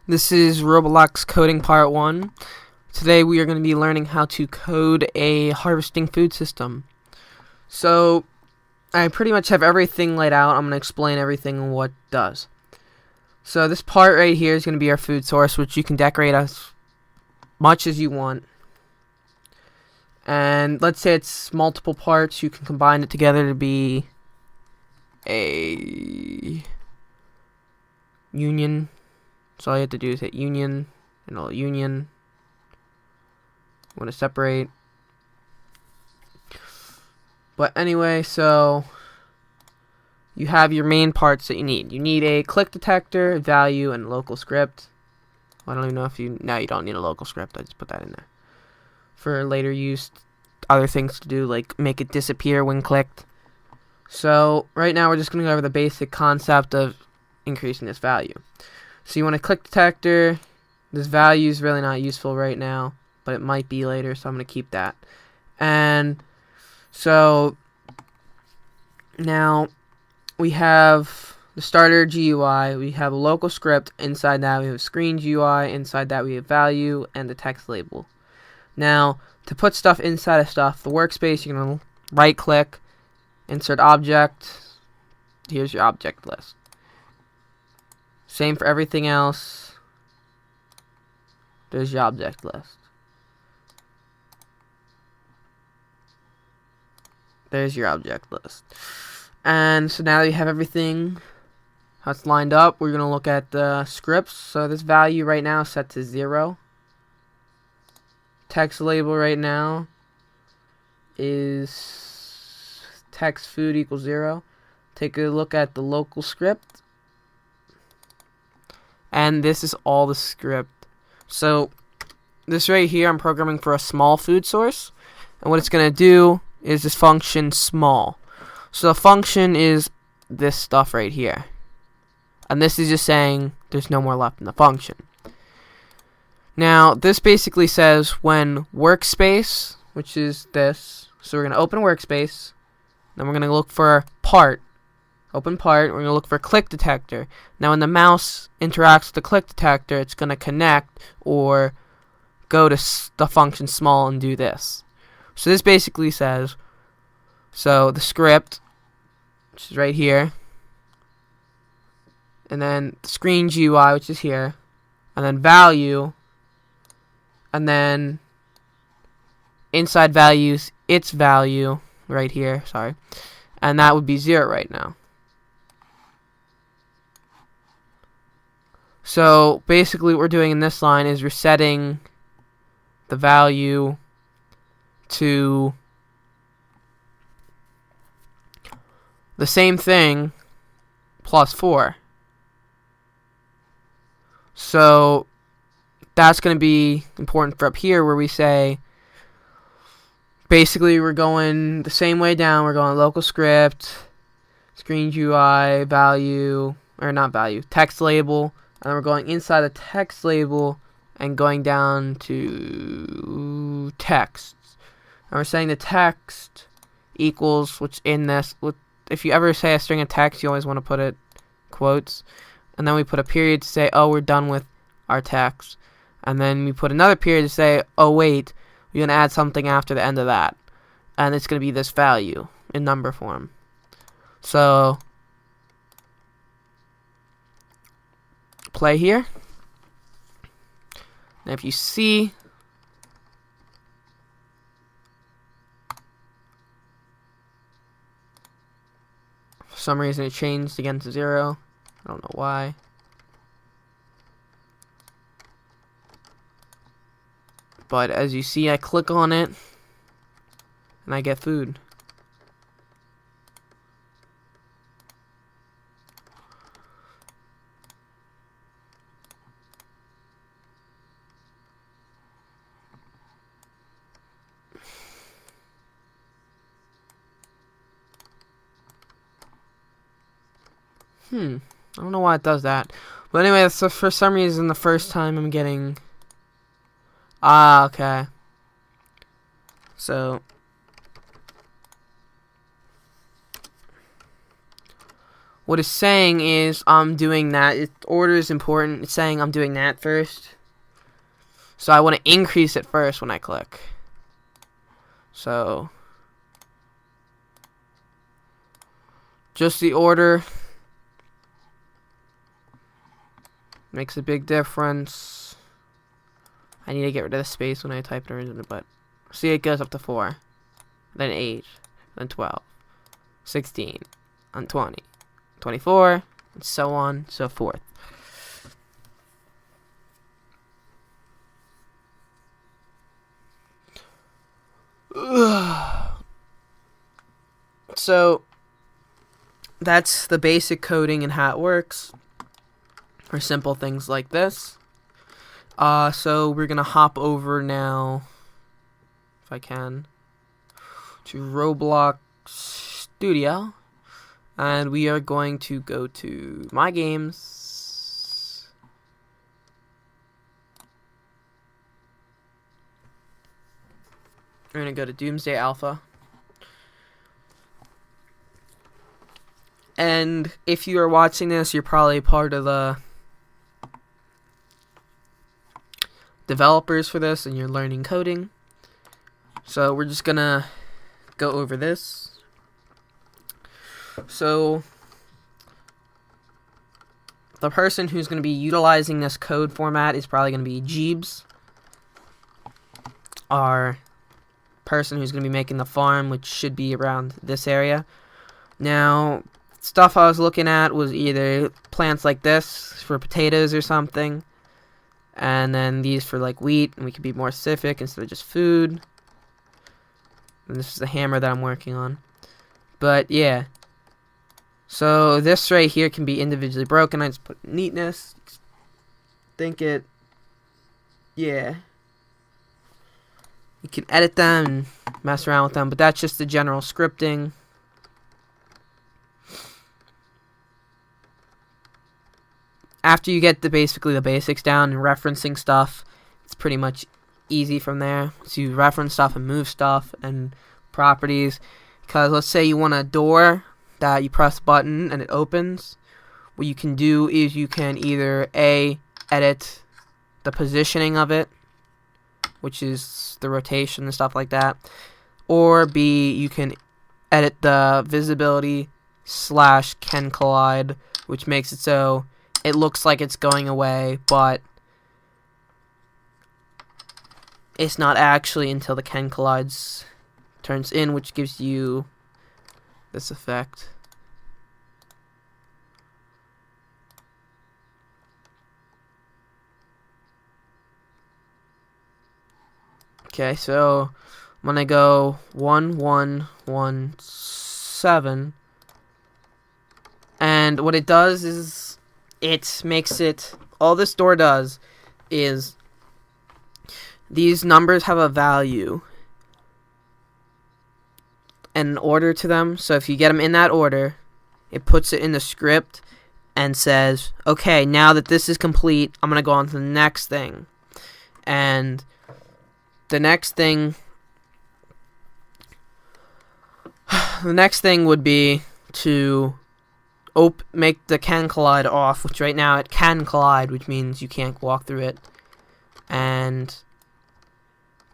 This is Roblox Coding Part 1. Today we are going to be learning how to code a harvesting food system. So, I pretty much have everything laid out. I'm going to explain everything and what it does. So this part right here is going to be our food source, which you can decorate as much as you want. And let's say it's multiple parts, you can combine it together to be a union. So all you have to do is hit union, and all union. Want to separate. But anyway, so you have your main parts that you need. You need a click detector, value, and local script. I don't even know if you don't need a local script. I just put that in there for later use. Other things to do, like make it disappear when clicked. So right now we're just going to go over the basic concept of increasing this value. So you want a click detector. This value is really not useful right now, but it might be later, so I'm going to keep that. And so now we have the starter GUI, we have a local script, inside that we have screen GUI, inside that we have value, and the text label. Now, to put stuff inside of stuff, the workspace, you're going to right click, insert object, here's your object list. Same for everything else. There's your object list. There's your object list. And so now that you have everything that's lined up, we're going to look at the scripts. So this value right now is set to 0. Text label right now is text food equals 0. Take a look at the local script. And this is all the script. So this right here, I'm programming for a small food source. And what it's going to do is this function small. So the function is this stuff right here. And this is just saying there's no more left in the function. Now, this basically says when workspace, which is this. So we're going to open workspace. Then we're going to look for part. Open part, we're going to look for click detector. Now when the mouse interacts with the click detector, it's going to connect or go to the function small and do this. So this basically says, so the script, which is right here, and then the screen GUI, which is here, and then value, and then inside values, its value, right here, sorry, and that would be 0 right now. So basically what we're doing in this line is we're setting the value to the same thing plus 4. So that's going to be important for up here where we say basically we're going the same way down. We're going local script, screen GUI, value, or not value, text label. And then we're going inside the text label and going down to text. And we're saying the text equals, which in this, if you ever say a string of text, you always want to put it quotes. And then we put a period to say, oh, we're done with our text. And then we put another period to say, oh, wait, we're going to add something after the end of that. And it's going to be this value in number form. So play here. Now if you see, for some reason it changed again to 0. I don't know why. But as you see, I click on it and I get food. I don't know why it does that. But anyway, so for some reason, the first time I'm getting... okay. So... what it's saying is I'm doing that. Order is important. It's saying I'm doing that first. So I want to increase it first when I click. So just the order makes a big difference. I need to get rid of the space when I type it in, but see, it goes up to 4, then 8, then 12, 16, and 20, 24, and so on and so forth. So that's the basic coding and how it works for simple things like this. So we're gonna hop over now, if I can, to Roblox Studio, and we are going to go to My Games. We're gonna go to Doomsday Alpha. And if you are watching this, you're probably part of the developers for this and you're learning coding. So we're just gonna go over this. So the person who's going to be utilizing this code format is probably going to be Geebs, our person who's going to be making the farm, which should be around this area. Now, stuff I was looking at was either plants like this for potatoes or something, and then these for like wheat, and we could be more specific instead of just food. And this is the hammer that I'm working on. But yeah, so this right here can be individually broken. I just put neatness. Yeah. You can edit them and mess around with them, but that's just the general scripting. After you get basically the basics down and referencing stuff, it's pretty much easy from there. So you reference stuff and move stuff and properties. Because let's say you want a door that you press a button and it opens. What you can do is you can either A, edit the positioning of it, which is the rotation and stuff like that, or B, you can edit the visibility / can collide, which makes it so it looks like it's going away, but it's not actually until the can collides turns in, which gives you this effect. Okay, so I'm gonna go 1 1 1 7, and what it does is it makes it, all this door does is these numbers have a value and an order to them. So if you get them in that order, it puts it in the script and says, okay, now that this is complete, I'm gonna go on to the next thing. And the next thing would be to make the can collide off, which right now it can collide, which means you can't walk through it. And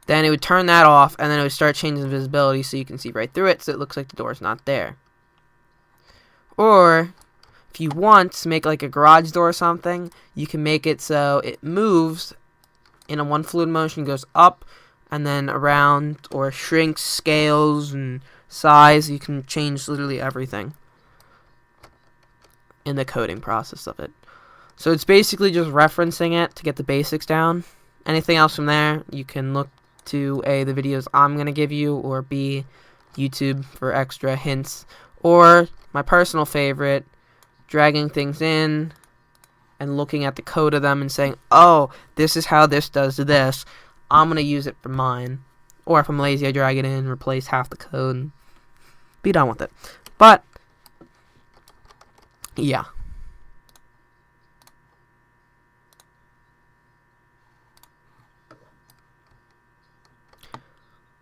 then it would turn that off, and then it would start changing the visibility so you can see right through it, so it looks like the door's not there. Or if you want to make like a garage door or something, you can make it so it moves in a one fluid motion, goes up and then around, or shrinks, scales, and size. You can change literally everything in the coding process of it. So it's basically just referencing it to get the basics down. Anything else from there, you can look to A, the videos I'm going to give you, or B, YouTube for extra hints, or my personal favorite, dragging things in and looking at the code of them and saying, oh, this is how this does this. I'm going to use it for mine. Or if I'm lazy, I drag it in, replace half the code, and be done with it. But yeah.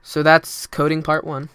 So that's coding part 1.